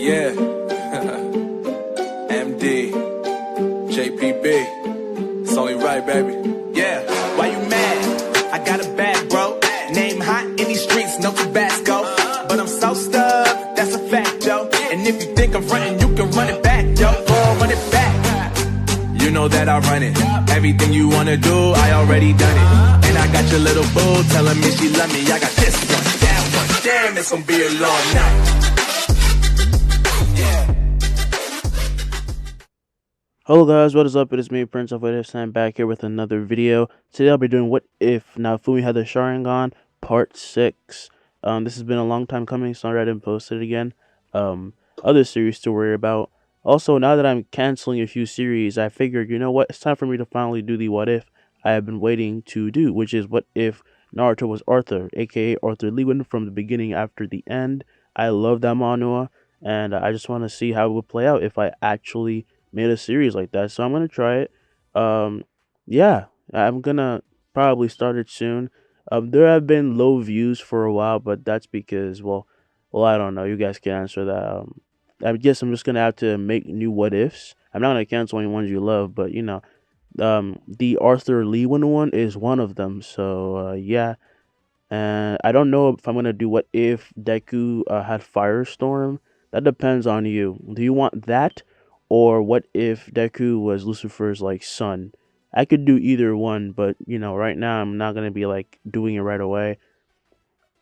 Yeah. MD. JPB. It's only right, baby. Yeah, why you mad? I got a bad bro. Name hot in these streets, no Tabasco. But I'm so stubbed, that's a fact, yo. And if you think I'm frontin', you can run it back, yo. Go run it back. You know that I run it. Everything you wanna do, I already done it. And I got your little boo telling me she love me. I got this one, that one. Damn, it's gonna be a long night. Hello guys, what is up? It is me, Prince of What Ifs, and I'm back here with another video. Today I'll be doing What If Naofumi had the Sharingan Part 6. This has been a long time coming, sorry I didn't post it again. Other series to worry about. Also, now that I'm canceling a few series, I figured, you know what, it's time for me to finally do the What If I have been waiting to do, which is what if Naruto was Arthur, aka Arthur Lewin from the beginning after the end. I love that manhwa, and I just want to see how it would play out if I actually made a series like that. So I'm gonna try it. Yeah, I'm gonna probably start it soon. There have been low views for a while, but that's because, well, I don't know. You guys can answer that. I guess I'm just gonna have to make new what ifs. I'm not gonna cancel any ones you love, but you know, the Arthur Lewin one is one of them. So yeah, and I don't know if I'm gonna do what if Deku had Firestorm. That depends on you. Do you want that? Or what if Deku was Lucifer's like son? I could do either one, but you know, right now I'm not gonna be like doing it right away.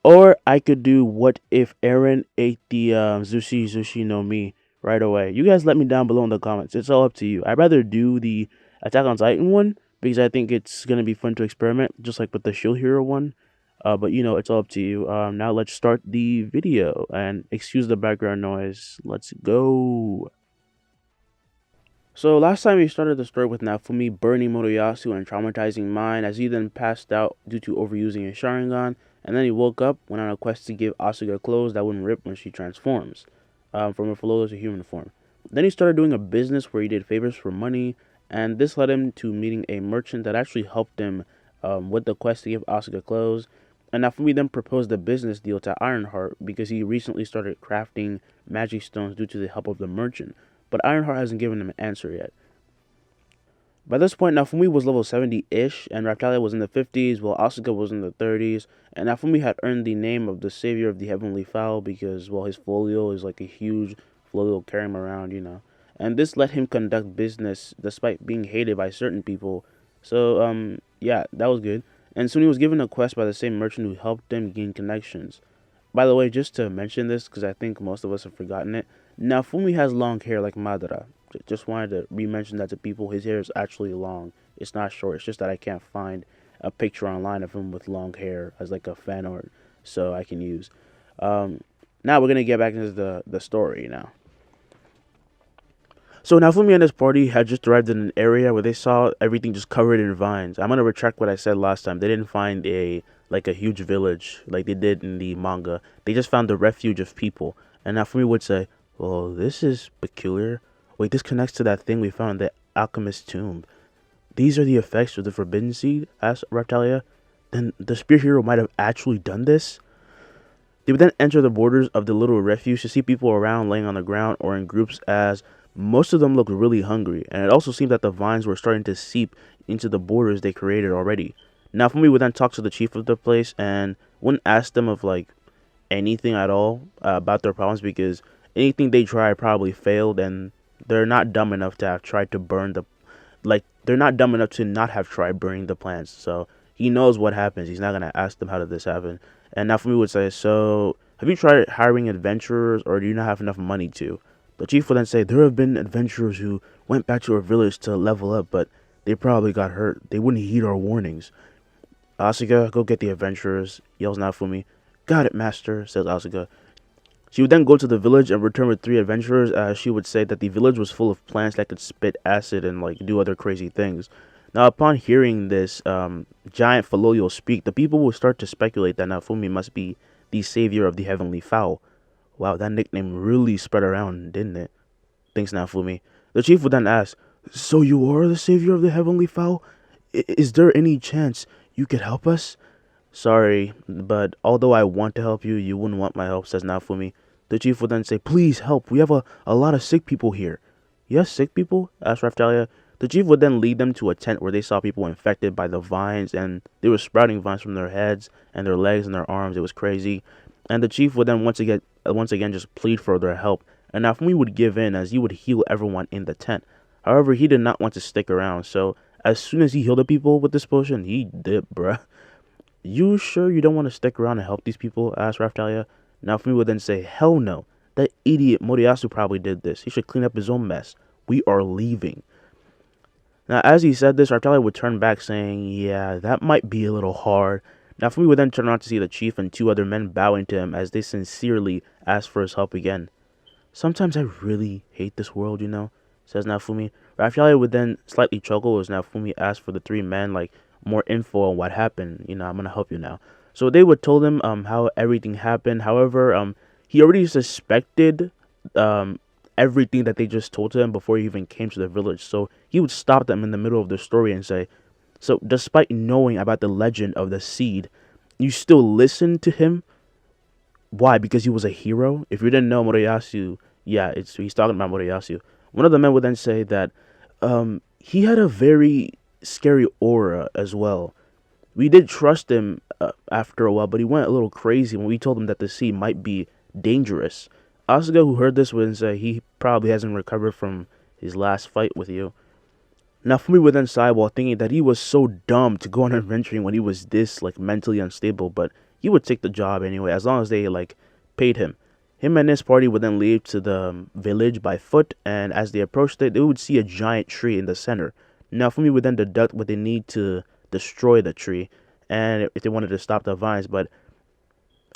Or I could do what if Eren ate the Zushi no Mi right away. You guys let me down below in the comments. It's all up to you. I'd rather do the Attack on Titan one because I think it's gonna be fun to experiment, just like with the Shield Hero one. But you know, it's all up to you. Now let's start the video and excuse the background noise. Let's go. So last time we started the story with Naofumi burning Motoyasu and traumatizing Mine as he then passed out due to overusing his Sharingan, and then he woke up, went on a quest to give Asuka clothes that wouldn't rip when she transforms from a Philolo to human form. Then he started doing a business where he did favors for money, and this led him to meeting a merchant that actually helped him with the quest to give Asuka clothes. And Naofumi then proposed a business deal to Ironheart because he recently started crafting magic stones due to the help of the merchant. But Ironheart hasn't given him an answer yet. By this point, Naofumi was level 70-ish, and Raptalia was in the 50s, while Asuka was in the 30s, and Naofumi had earned the name of the savior of the heavenly fowl because, well, his folio is like a huge folio carrying him around, you know. And this let him conduct business despite being hated by certain people. So, yeah, that was good. And soon he was given a quest by the same merchant who helped him gain connections. By the way, just to mention this, because I think most of us have forgotten it, Naofumi has long hair like Madara. Just wanted to re-mention that to people. His hair is actually long. It's not short. It's just that I can't find a picture online of him with long hair as like a fan art, so I can use. Now we're gonna get back into the story now. So Naofumi and his party had just arrived in an area where they saw everything just covered in vines. I'm gonna retract what I said last time. They didn't find a huge village like they did in the manga. They just found a refuge of people. And Naofumi would say, "Well, this is peculiar. Wait, this connects to that thing we found in the alchemist's tomb. These are the effects of the forbidden seed?" asked Raptalia. "Then the spear hero might have actually done this?" They would then enter the borders of the little refuge to see people around laying on the ground or in groups, as most of them looked really hungry, and it also seemed that the vines were starting to seep into the borders they created already. Naofumi would then talk to the chief of the place and wouldn't ask them of like anything at all about their problems because anything they tried probably failed, and they're not dumb enough to have tried to burn the they're not dumb enough to not have tried burning the plants. So he knows what happens. He's not gonna ask them how did this happen. And Naofumi would say, "So have you tried hiring adventurers, or do you not have enough money to?" The chief would then say, "There have been adventurers who went back to our village to level up, but they probably got hurt. They wouldn't heed our warnings." "Asuka, go get the adventurers," yells Naofumi. "Got it, master," says Asuka. She would then go to the village and return with 3 adventurers, as she would say that the village was full of plants that could spit acid and like do other crazy things. Now, upon hearing this giant Faloyo speak, the people will start to speculate that Naofumi must be the savior of the heavenly fowl. Wow, that nickname really spread around, didn't it? Thinks Naofumi. The chief would then ask, "So you are the savior of the heavenly fowl? Is there any chance you could help us?" "Sorry, but although I want to help you, you wouldn't want my help," says Naofumi. The chief would then say, please help, we have a lot of sick people here. Yes, sick people? Asked Raftalia. The chief would then lead them to a tent where they saw people infected by the vines, and they were sprouting vines from their heads and their legs and their arms. It was crazy. And the chief would then once again just plead for their help. And Naofumi would give in as he would heal everyone in the tent. However, he did not want to stick around, so as soon as he healed the people with this potion, he dipped, bruh. You sure you don't want to stick around and help these people? Asked Raftalia. Naofumi would then say, hell no. That idiot Moriyasu probably did this. He should clean up his own mess. We are leaving. Now, as he said this, Raftalia would turn back saying, yeah, that might be a little hard. Naofumi would then turn around to see the chief and two other men bowing to him as they sincerely asked for his help again. Sometimes I really hate this world, you know, says Naofumi. Raftalia would then slightly chuckle as Naofumi asked for the three men, like, more info on what happened. You know, I'm gonna help you now. So they would tell him how everything happened. However, he already suspected everything that they just told to him before he even came to the village. So he would stop them in the middle of the story and say, so despite knowing about the legend of the seed, you still listened to him? Why? Because he was a hero? If you didn't know Moriyasu, yeah, he's talking about Moriyasu. One of the men would then say that he had a very scary aura as well. We did trust him after a while, but he went a little crazy when we told him that the sea might be dangerous. Asuka, who heard this, would say he probably hasn't recovered from his last fight with you. Naofumi would then sigh while thinking that he was so dumb to go on adventuring when he was this, like, mentally unstable, but he would take the job anyway, as long as they, like, paid him. Him and his party would then leave to the village by foot, and as they approached it, they would see a giant tree in the center. Naofumi would then deduct what they need to destroy the tree, and if they wanted to stop the vines, but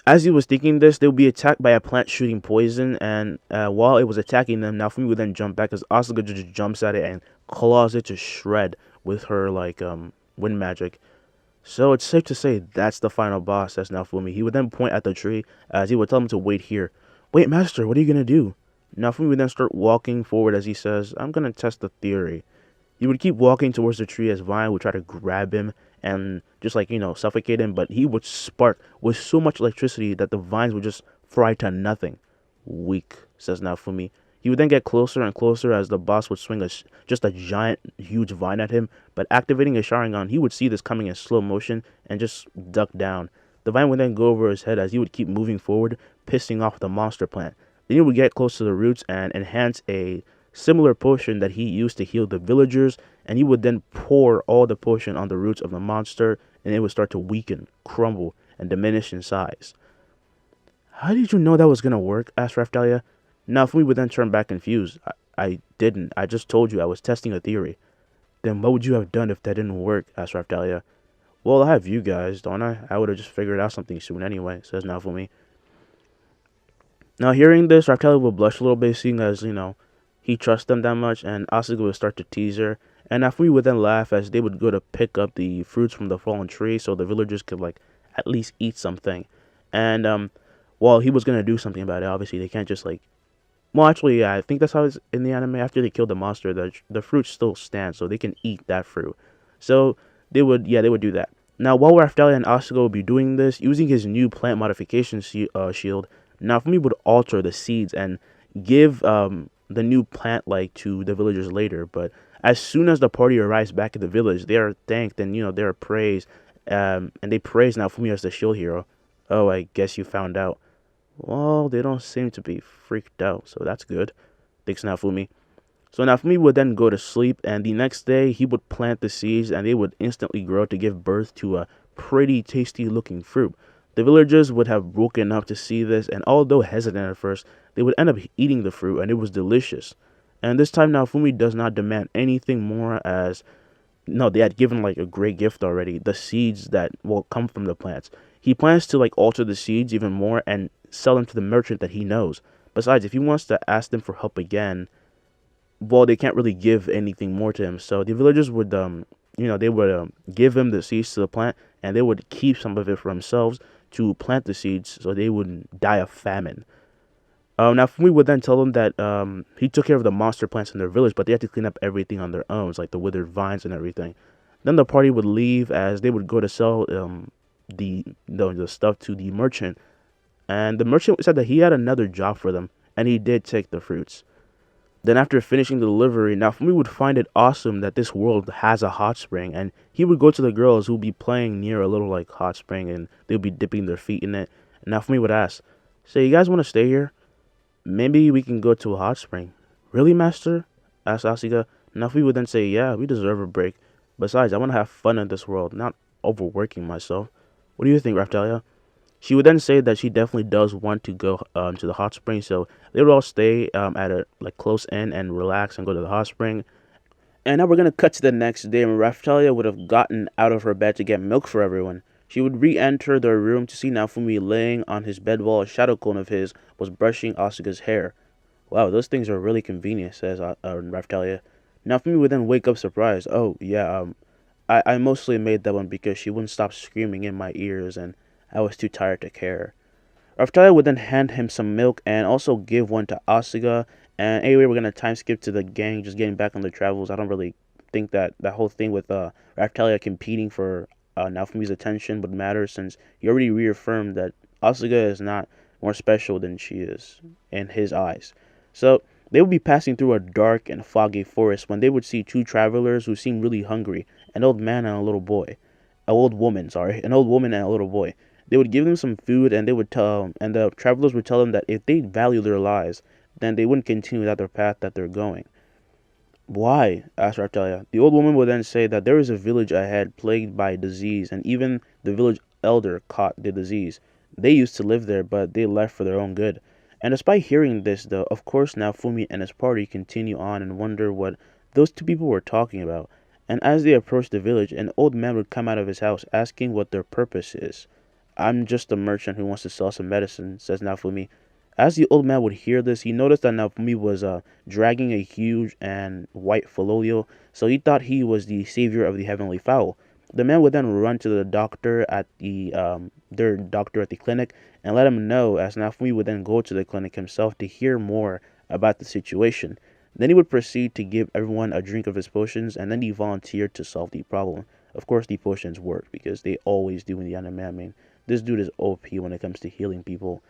as he was thinking this, they would be attacked by a plant shooting poison, and while it was attacking them, Naofumi would then jump back as Asuka just jumps at it and claws it to shred with her, like, wind magic. So it's safe to say that's the final boss, says Naofumi. He would then point at the tree as he would tell him to wait here. Wait, master, what are you going to do? Naofumi would then start walking forward as he says, I'm going to test the theory. He would keep walking towards the tree as Vine would try to grab him and just, like, you know, suffocate him, but he would spark with so much electricity that the vines would just fry to nothing. Weak, says Naofumi. He would then get closer and closer as the boss would swing just a giant, huge vine at him, but activating a Sharingan, he would see this coming in slow motion and just duck down. The vine would then go over his head as he would keep moving forward, pissing off the monster plant. Then he would get close to the roots and enhance a similar potion that he used to heal the villagers, and he would then pour all the potion on the roots of the monster, and it would start to weaken, crumble, and diminish in size. How did you know that was going to work? Asked Raftalia. Naofumi would then turn back confused. I didn't. I just told you I was testing a theory. Then what would you have done if that didn't work? Asked Raftalia. Well, I have you guys, don't I? I would have just figured out something soon anyway, says Naofumi. Now, hearing this, Raftalia would blush a little bit, seeing as, you know, he trusts them that much, and Asuka would start to tease her, and Naofumi would then laugh as they would go to pick up the fruits from the fallen tree so the villagers could, like, at least eat something. And while he was going to do something about it, obviously they can't just, like, well, actually, yeah, I think that's how it's in the anime. After they killed the monster, the fruit still stands, so they can eat that fruit. So they would do that. Now, while Raftalia and Asuka would be doing this, using his new plant modification shield, Naofumi would alter the seeds and give the new plant, like, to the villagers later. But as soon as the party arrives back at the village, they are thanked and, you know, they are praised, and they praise Naofumi as the shield hero. Oh, I guess you found out. Well, they don't seem to be freaked out, so that's good, thinks Naofumi. So Naofumi would then go to sleep, and the next day he would plant the seeds, and they would instantly grow to give birth to a pretty tasty-looking fruit. The villagers would have woken up to see this, and although hesitant at first, they would end up eating the fruit, and it was delicious. And this time Naofumi does not demand anything more as, no, they had given, like, a great gift already, the seeds that will come from the plants. He plans to, like, alter the seeds even more and sell them to the merchant that he knows. Besides, if he wants to ask them for help again, well, they can't really give anything more to him. So the villagers would, they would give him the seeds to the plant, and they would keep some of it for themselves to plant the seeds so they wouldn't die of famine. Now, Fumi would then tell them that he took care of the monster plants in their village, but they had to clean up everything on their own, like the withered vines and everything. Then the party would leave as they would go to sell the stuff to the merchant. And the merchant said that he had another job for them, and he did take the fruits. Then after finishing the delivery, Naofumi would find it awesome that this world has a hot spring, and he would go to the girls who would be playing near a little like hot spring, and they would be dipping their feet in it. And Naofumi would ask, "Say, you guys want to stay here? Maybe we can go to a hot spring." "Really, master?" asked Asuka. Naofumi would then say, "Yeah, we deserve a break. Besides, I want to have fun in this world, not overworking myself. What do you think, Raftalia?" She would then say that she definitely does want to go to the hot spring, so they would all stay at a like close end and relax and go to the hot spring. And now we're gonna cut to the next day when Raftalia would have gotten out of her bed to get milk for everyone. She would re-enter their room to see Naofumi laying on his bed while a shadow clone of his was brushing Asuka's hair. "Wow, those things are really convenient," says Raftalia. Naofumi would then wake up surprised. "Oh yeah, I mostly made that one because she wouldn't stop screaming in my ears and I was too tired to care." Raftalia would then hand him some milk and also give one to Asuka. And anyway, we're gonna time skip to the gang just getting back on their travels. I don't really think that that whole thing with Raftalia competing for Naofumi's attention would matter, since he already reaffirmed that Asuka is not more special than she is in his eyes. So they would be passing through a dark and foggy forest when they would see two travelers who seemed really hungry, an old man and a little boy. An old woman and a little boy. They would give them some food, and they would tell, and the travelers would tell them that if they value their lives, then they wouldn't continue down the path that they're going. "Why?" asked Raftalia. The old woman would then say that there is a village ahead plagued by disease, and even the village elder caught the disease. They used to live there, but they left for their own good. And despite hearing this, though, of course Naofumi and his party continue on and wonder what those two people were talking about. And as they approach the village, an old man would come out of his house asking what their purpose is. "I'm just a merchant who wants to sell some medicine," says Naofumi. As the old man would hear this, he noticed that Naofumi was dragging a huge and white folio, so he thought he was the savior of the heavenly fowl. The man would then run to the doctor at their doctor at the clinic and let him know, as Naofumi would then go to the clinic himself to hear more about the situation. Then he would proceed to give everyone a drink of his potions, and then he volunteered to solve the problem. Of course, the potions worked, because they always do in the anime. I mean, this dude is OP when it comes to healing people.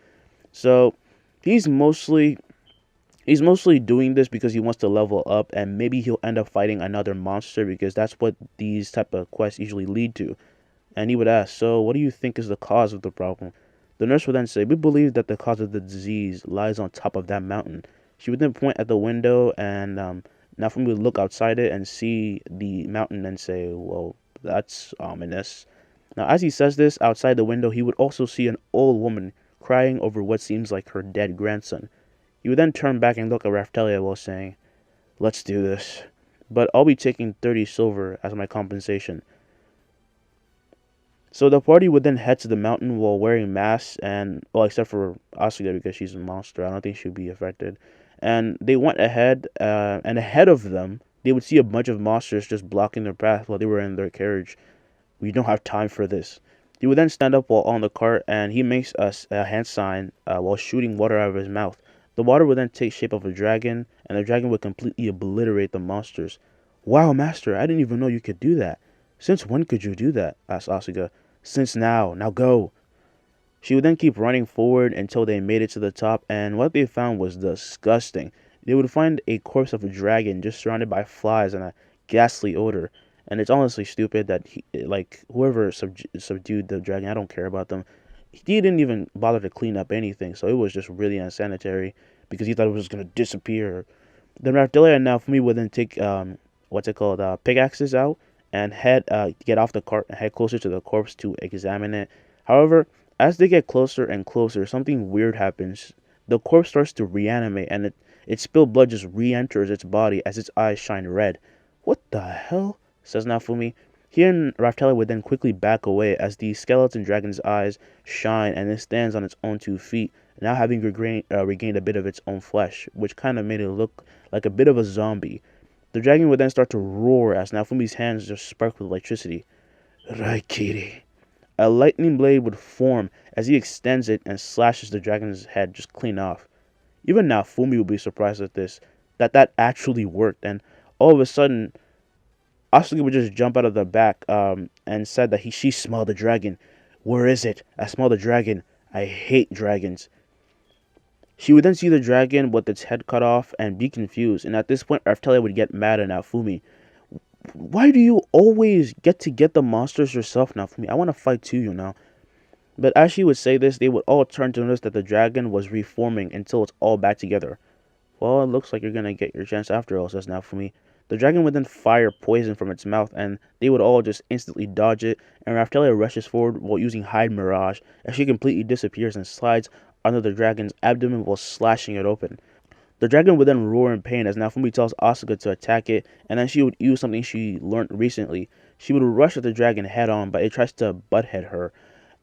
So he's mostly doing this because he wants to level up, and maybe he'll end up fighting another monster, because that's what these type of quests usually lead to. And he would ask, "So what do you think is the cause of the problem?" The nurse would then say, "We believe that the cause of the disease lies on top of that mountain." She would then point at the window, and Naofumi would look outside it and see the mountain and say, "Well, that's ominous." Now, as he says this, outside the window, he would also see an old woman crying over what seems like her dead grandson. He would then turn back and look at Raftalia while saying, "Let's do this. But I'll be taking 30 silver as my compensation." So the party would then head to the mountain while wearing masks, and, well, except for Asuka because she's a monster. I don't think she'd be affected. And they went ahead, and ahead of them, they would see a bunch of monsters just blocking their path while they were in their carriage. "We don't have time for this." He would then stand up while on the cart, and he makes a hand sign while shooting water out of his mouth. The water would then take shape of a dragon, and the dragon would completely obliterate the monsters. "Wow, master, I didn't even know you could do that. Since when could you do that?" asked Asuka. "Since now. Now go." She would then keep running forward until they made it to the top, and what they found was disgusting. They would find a corpse of a dragon just surrounded by flies and a ghastly odor. And it's honestly stupid that whoever subdued the dragon, I don't care about them. He didn't even bother to clean up anything, so it was just really unsanitary because he thought it was just gonna disappear. Then Raftalia and Naofumi would then take pickaxes out and get off the cart and head closer to the corpse to examine it. However, as they get closer and closer, something weird happens. The corpse starts to reanimate, and its spilled blood just re-enters its body as its eyes shine red. "What the hell?" says Naofumi. He and Raftalia would then quickly back away as the skeleton dragon's eyes shine, and it stands on its own 2 feet, now having regained a bit of its own flesh, which kind of made it look like a bit of a zombie. The dragon would then start to roar as Naofumi's hands just spark with electricity. "Raikiri." A lightning blade would form as he extends it and slashes the dragon's head just clean off. Even Naofumi would be surprised at this, that actually worked, and all of a sudden, Asuka would just jump out of the back and said that she smelled the dragon. "Where is it? I smell the dragon. I hate dragons. She would then see the dragon with its head cut off and be confused, and at this point Raftalia would get mad at Naofumi. Why do you always get the monsters yourself, Naofumi? I want to fight too, you know. But as she would say this, they would all turn to notice that the dragon was reforming until it's all back together. Well, it looks like you're gonna get your chance after all, says Naofumi. The dragon would then fire poison from its mouth, and they would all just instantly dodge it, and Raftalia rushes forward while using Hide Mirage, as she completely disappears and slides under the dragon's abdomen while slashing it open. The dragon would then roar in pain as Naofumi tells Asuka to attack it, and then she would use something she learned recently. She would rush at the dragon head on, but it tries to butthead her.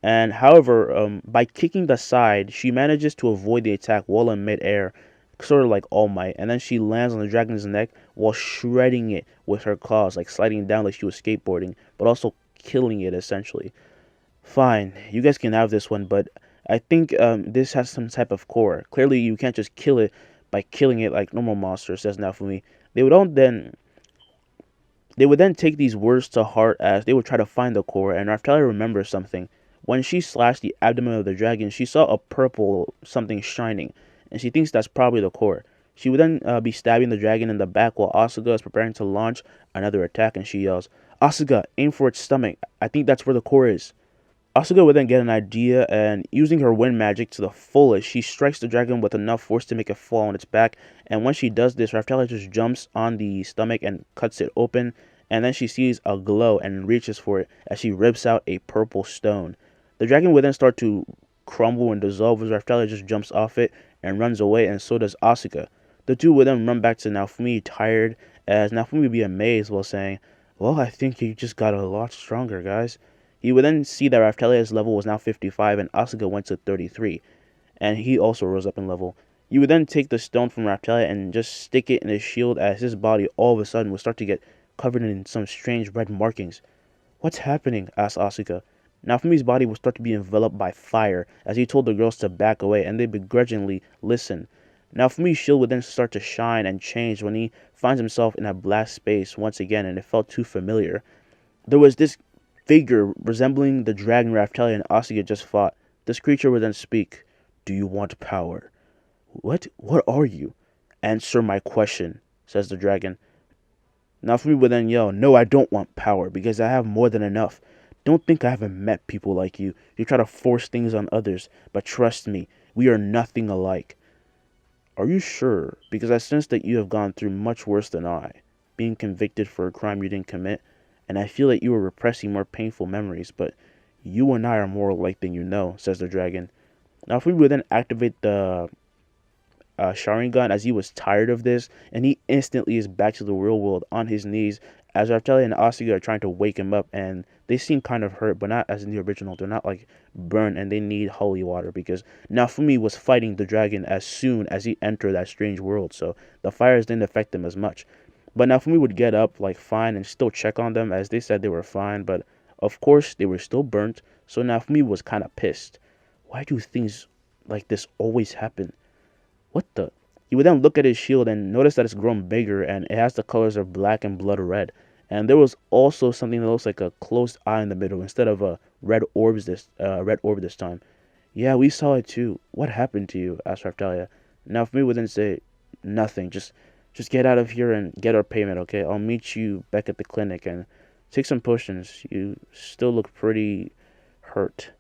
And however, by kicking the side, she manages to avoid the attack while in midair, sort of like All Might, and then she lands on the dragon's neck while shredding it with her claws, like sliding down like she was skateboarding, but also killing it essentially. Fine, you guys can have this one, but I think this has some type of core. Clearly, you can't just kill it by killing it like normal monsters, says Naofumi. They would all then they would then take these words to heart as they would try to find the core, and Raftalia remembers something. When she slashed the abdomen of the dragon, she saw a purple something shining, and she thinks that's probably the core. She would then be stabbing the dragon in the back while Asuka is preparing to launch another attack, and she yells, "Asuka, aim for its stomach. I think that's where the core is." Asuka would then get an idea, and using her wind magic to the fullest, she strikes the dragon with enough force to make it fall on its back. And when she does this, Raftalia just jumps on the stomach and cuts it open, and then she sees a glow and reaches for it as she rips out a purple stone. The dragon would then start to crumble and dissolve as Raftalia just jumps off it and runs away, and so does Asuka. The two would then run back to Naofumi tired, as Naofumi would be amazed while saying, "Well, I think you just got a lot stronger, guys." He would then see that Raftalia's level was now 55 and Asuka went to 33, and he also rose up in level. You would then take the stone from Raftalia and just stick it in his shield as his body all of a sudden would start to get covered in some strange red markings. "What's happening?" asked Asuka. Naofumi's body would start to be enveloped by fire as he told the girls to back away, and they begrudgingly listened. Naofumi's shield would then start to shine and change when he finds himself in a black space once again, and it felt too familiar. There was this figure resembling the dragon Raftalia and Asuka just fought. This creature would then speak. "Do you want power?" "What? What are you?" "Answer my question," says the dragon. Naofumi would then yell, "No, I don't want power, because I have more than enough. Don't think I haven't met people like you. You try to force things on others, but trust me, we are nothing alike." "Are you sure? Because I sense that you have gone through much worse than I, being convicted for a crime you didn't commit, and I feel that you are repressing more painful memories, but you and I are more alike than you know," says the dragon. Naofumi would then activate the Sharingan as he was tired of this, and he instantly is back to the real world on his knees as Raftalia and Asuka are trying to wake him up, and they seem kind of hurt, but not as in the original. They're not like burned, and they need holy water because Naofumi was fighting the dragon as soon as he entered that strange world, so the fires didn't affect them as much. But Naofumi would get up like fine and still check on them as they said they were fine, but of course they were still burnt, so Naofumi was kind of pissed. Why do things like this always happen? What the? He would then look at his shield and notice that it's grown bigger and it has the colors of black and blood red. And there was also something that looks like a closed eye in the middle instead of a red orb this time. "Yeah, we saw it too. What happened to you?" asked Raftalia. Naofumi would then say, "Nothing. Just get out of here and get our payment, okay? I'll meet you back at the clinic and take some potions. You still look pretty hurt."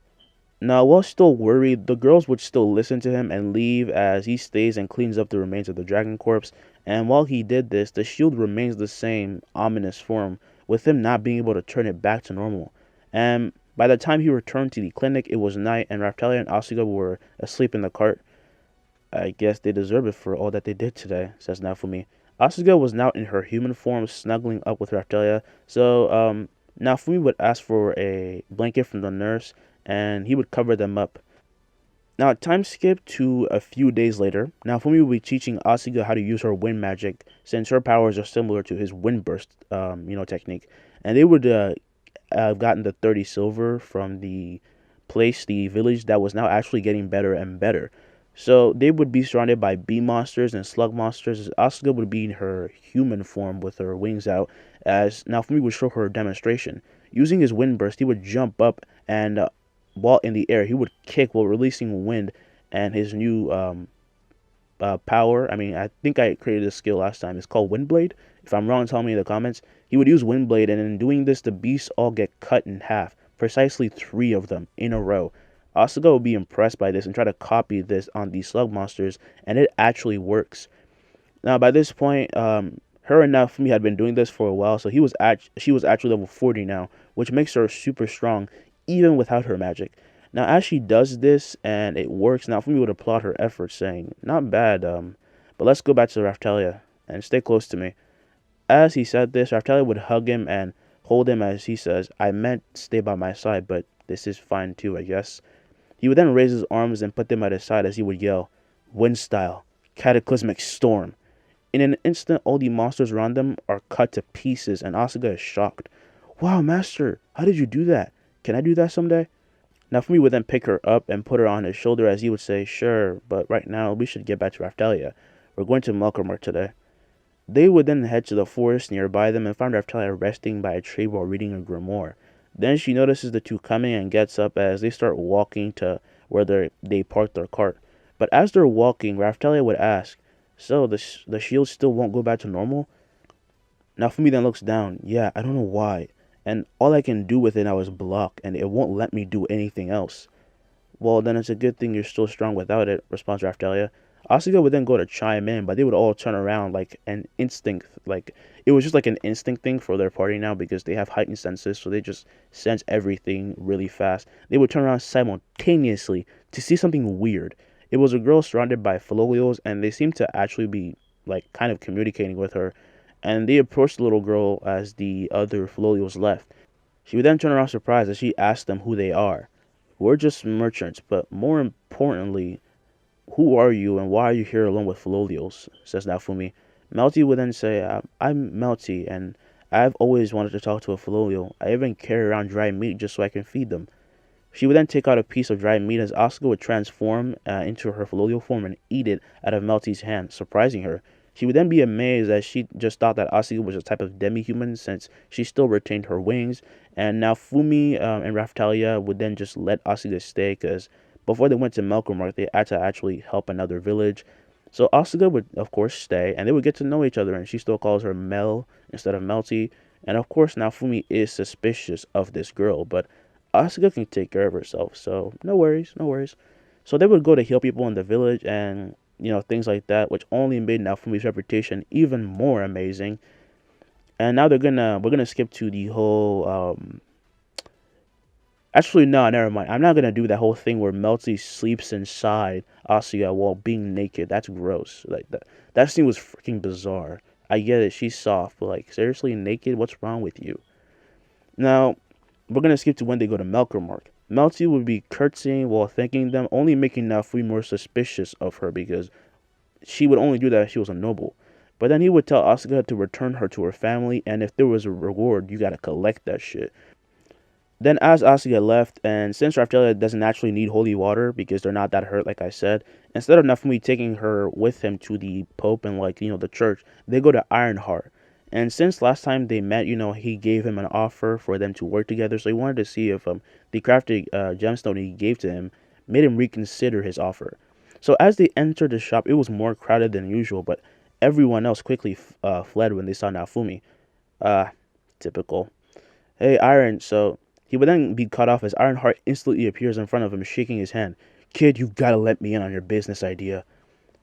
Now, while still worried, the girls would still listen to him and leave as he stays and cleans up the remains of the dragon corpse. And while he did this, the shield remains the same ominous form, with him not being able to turn it back to normal. And by the time he returned to the clinic, it was night, and Raftalia and Asuka were asleep in the cart. "I guess they deserve it for all that they did today," says Naofumi. Asuka was now in her human form, snuggling up with Raftalia, so Naofumi would ask for a blanket from the nurse, and he would cover them up. Now, time skip to a few days later. Naofumi will be teaching Asuka how to use her wind magic, since her powers are similar to his wind burst, technique. And they would have gotten the 30 silver from the village that was now actually getting better and better. So they would be surrounded by bee monsters and slug monsters, as Asuka would be in her human form with her wings out, as Naofumi would show her a demonstration. Using his wind burst, he would jump up and while in the air, he would kick while releasing wind and his new power. I mean, I think I created a skill last time. It's called Wind Blade. If I'm wrong, tell me in the comments. He would use Wind Blade, and in doing this, the beasts all get cut in half. Precisely 3 of them in a row. Asuka would be impressed by this and try to copy this on these slug monsters, and it actually works. Now, by this point, her and Naofumi had been doing this for a while, so she was actually level 40 now, which makes her super strong, even without her magic. Now, as she does this and it works, Naofumi would applaud her efforts, saying, "Not bad, but let's go back to Raftalia and stay close to me." As he said this, Raftalia would hug him and hold him as he says, "I meant stay by my side, but this is fine too, I guess." He would then raise his arms and put them at his side as he would yell, "Wind style, cataclysmic storm." In an instant, all the monsters around them are cut to pieces, and Asuka is shocked. "Wow, master, how did you do that? Can I do that someday?" Naofumi would then pick her up and put her on his shoulder as he would say, "Sure, but right now we should get back to Raftalia. We're going to Melty today." They would then head to the forest nearby them and find Raftalia resting by a tree while reading a grimoire. Then she notices the two coming and gets up as they start walking to where they parked their cart. But as they're walking, Raftalia would ask, "So, the shield still won't go back to normal?" Naofumi then looks down. "Yeah, I don't know why. And all I can do with it now is block, and it won't let me do anything else." "Well, then it's a good thing you're still strong without it," responds Raftalia. Asuka would then go to chime in, but they would all turn around like an instinct. Like, it was just like an instinct thing for their party now because they have heightened senses, so they just sense everything really fast. They would turn around simultaneously to see something weird. It was a girl surrounded by Filolios, and they seemed to actually be like kind of communicating with her. And they approached the little girl as the other Filolios left. She would then turn around surprised as she asked them who they are. "We're just merchants, but more importantly, who are you and why are you here alone with Filolios?" says Naofumi. Melty would then say, "I'm Melty, and I've always wanted to talk to a Filolio. I even carry around dry meat just so I can feed them." She would then take out a piece of dried meat as Asuka would transform into her Filolio form and eat it out of Melty's hand, surprising her. She would then be amazed as she just thought that Asuka was a type of demi-human since she still retained her wings. And now Fumi and Raftalia would then just let Asuka stay because before they went to Melty, they had to actually help another village. So Asuka would, of course, stay, and they would get to know each other, and she still calls her Mel instead of Melty. And of course, now Fumi is suspicious of this girl, but Asuka can take care of herself, so no worries, no worries. So they would go to heal people in the village and, things like that, which only made Naofumi's reputation even more amazing. And now we're gonna skip to the whole actually, no, never mind. I'm not gonna do that whole thing where Melty sleeps inside Asuka while being naked. That's gross. Like that scene was freaking bizarre. I get it, she's soft, but like seriously naked, what's wrong with you? Now, we're gonna skip to when they go to Melty. Melty would be curtsying while thanking them, only making Naofumi more suspicious of her because she would only do that if she was a noble. But then he would tell Asuka to return her to her family, and if there was a reward, you gotta collect that shit. Then as Asuka left, and since Raftalia doesn't actually need holy water because they're not that hurt, like I said, instead of Naofumi taking her with him to the Pope and the church, they go to Ironheart. And since last time they met, he gave him an offer for them to work together, so he wanted to see if the crafted gemstone he gave to him made him reconsider his offer. So as they entered the shop, it was more crowded than usual, but everyone else quickly fled when they saw Naofumi. Typical. "Hey, Iron," so he would then be cut off as Ironheart instantly appears in front of him, shaking his hand. "Kid, you gotta let me in on your business idea."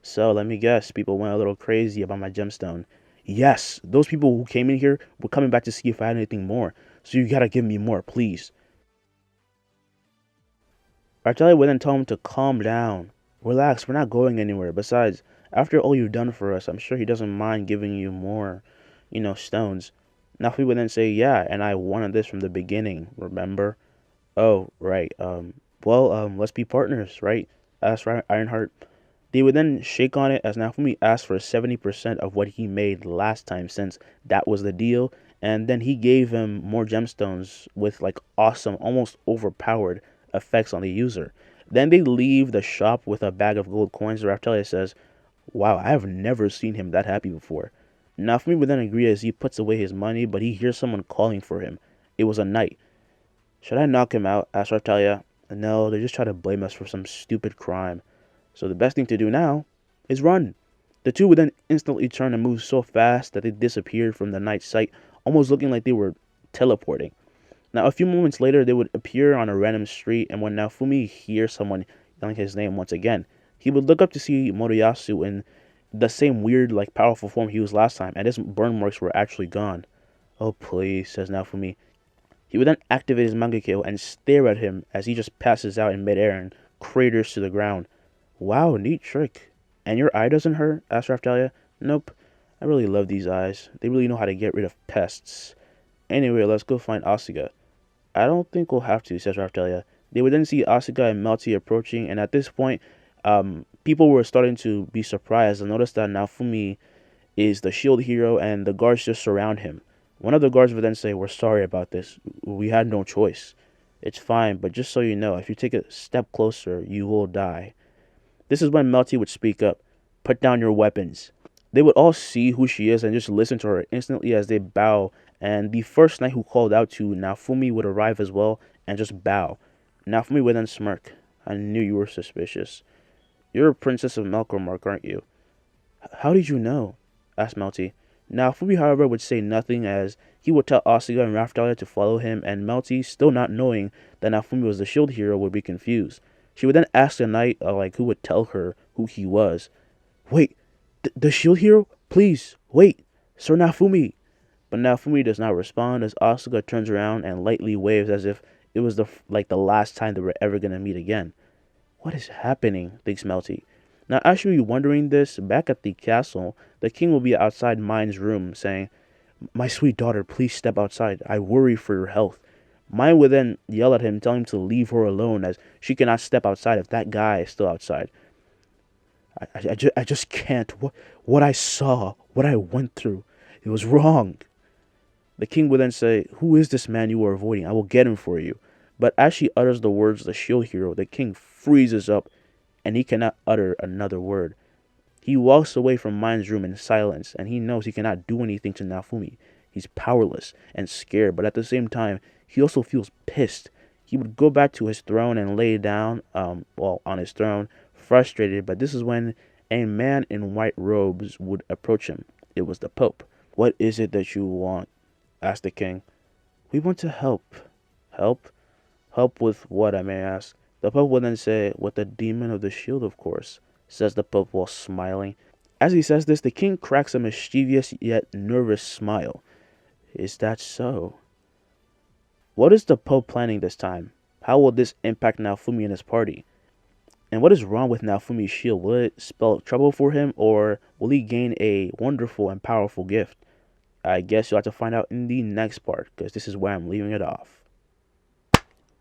"So, let me guess, people went a little crazy about my gemstone." "Yes, those people who came in here were coming back to see if I had anything more, so you gotta give me more, please." Artelli would then tell him to calm down. "Relax, we're not going anywhere. Besides, after all you've done for us, I'm sure he doesn't mind giving you more, stones." Nafi would then say, "Yeah, and I wanted this from the beginning, remember?" "Oh, right. Let's be partners, right?" asked Ironheart. They would then shake on it as Naofumi asked for 70% of what he made last time since that was the deal, and then he gave him more gemstones with awesome, almost overpowered effects on the user. Then they leave the shop with a bag of gold coins. Raftalia says, "Wow, I have never seen him that happy before." Naofumi would then agree as he puts away his money, but he hears someone calling for him. It was a knight. "Should I knock him out?" asked Raftalia. No, they're just trying to blame us for some stupid crime. So the best thing to do now is run. The two would then instantly turn and move so fast that they disappeared from the night sight, almost looking like they were teleporting. Now, a few moments later, they would appear on a random street, and when Naofumi hears someone yelling his name once again, he would look up to see Moriyasu in the same weird, like, powerful form he was last time, and his burn marks were actually gone. Oh, please, says Naofumi. He would then activate his Mangekyo and stare at him as he just passes out in midair and craters to the ground. Wow, neat trick. And your eye doesn't hurt? Asked Raftalia. Nope. I really love these eyes. They really know how to get rid of pests. Anyway, let's go find Asuka. I don't think we'll have to, says Raftalia. They would then see Asuka and Melty approaching, and at this point, people were starting to be surprised and notice that Naofumi is the shield hero and the guards just surround him. One of the guards would then say, "We're sorry about this. We had no choice. It's fine, but just so you know, if you take a step closer, you will die." This is when Melty would speak up. "Put down your weapons." They would all see who she is and just listen to her instantly as they bow, and the first knight who called out to Naofumi would arrive as well and just bow. Naofumi would then smirk. "I knew you were suspicious. You're a princess of Melkormark, aren't you?" "How did you know?" asked Melty. Naofumi, however, would say nothing as he would tell Asuka and Raftalia to follow him, and Melty, still not knowing that Naofumi was the shield hero, would be confused. She would then ask the knight, who would tell her who he was. "Wait, the shield hero? Please, wait, Sir Naofumi." But Naofumi does not respond as Asuka turns around and lightly waves as if it was the last time they were ever going to meet again. What is happening? Thinks Melty. Now, as she will be wondering this, back at the castle, the king will be outside Mine's room, saying, "My sweet daughter, please step outside. I worry for your health." Mine would then yell at him, telling him to leave her alone, as she cannot step outside if that guy is still outside. I just can't. What I saw, what I went through, it was wrong. The king would then say, "Who is this man you are avoiding? I will get him for you." But as she utters the words, the shield hero, the king freezes up, and he cannot utter another word. He walks away from Mine's room in silence, and he knows he cannot do anything to Naofumi. He's powerless and scared, but at the same time, he also feels pissed. He would go back to his throne and lay down, on his throne, frustrated, but this is when a man in white robes would approach him. It was the Pope. "What is it that you want?" asked the king. "We want to help." "Help? Help with what, I may ask?" The Pope would then say, "With the demon of the shield, of course," says the Pope while smiling. As he says this, the king cracks a mischievous yet nervous smile. "Is that so?" What is the Pope planning this time? How will this impact Naofumi and his party? And what is wrong with Naofumi's shield? Will it spell trouble for him, or will he gain a wonderful and powerful gift? I guess you'll have to find out in the next part, because this is where I'm leaving it off.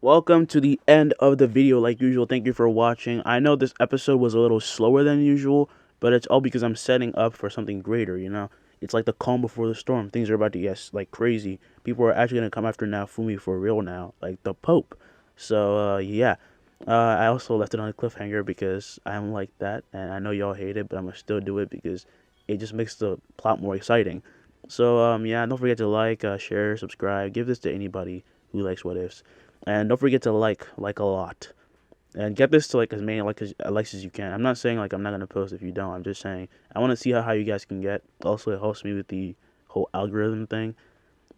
Welcome to the end of the video. Like usual, thank you for watching. I know this episode was a little slower than usual, but it's all because I'm setting up for something greater, you know? It's like the calm before the storm. Things are about to get, crazy. People are actually going to come after Naofumi for real now, like the Pope. So, yeah. I also left it on a cliffhanger because I'm like that, and I know y'all hate it, but I'm going to still do it because it just makes the plot more exciting. So, yeah, don't forget to like, share, subscribe. Give this to anybody who likes What Ifs. And don't forget to like a lot. And get this to as many likes as you can. I'm not saying I'm not going to post if you don't. I'm just saying I want to see how you guys can get. Also, it helps me with the whole algorithm thing.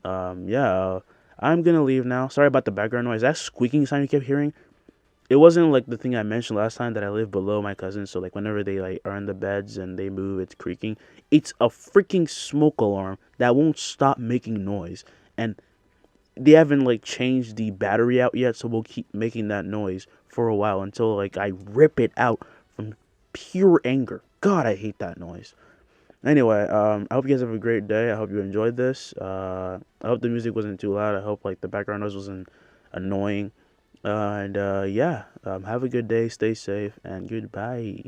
Yeah, I'm going to leave now. Sorry about the background noise. That squeaking sound you kept hearing, it wasn't the thing I mentioned last time that I live below my cousins. So whenever they are in the beds and they move, it's creaking. It's a freaking smoke alarm that won't stop making noise. And they haven't changed the battery out yet, so we'll keep making that noise for a while until I rip it out from pure anger. God, I hate that noise. Anyway, I hope you guys have a great day. I hope you enjoyed this. I hope the music wasn't too loud. I hope the background noise wasn't annoying. Yeah, have a good day. Stay safe and goodbye.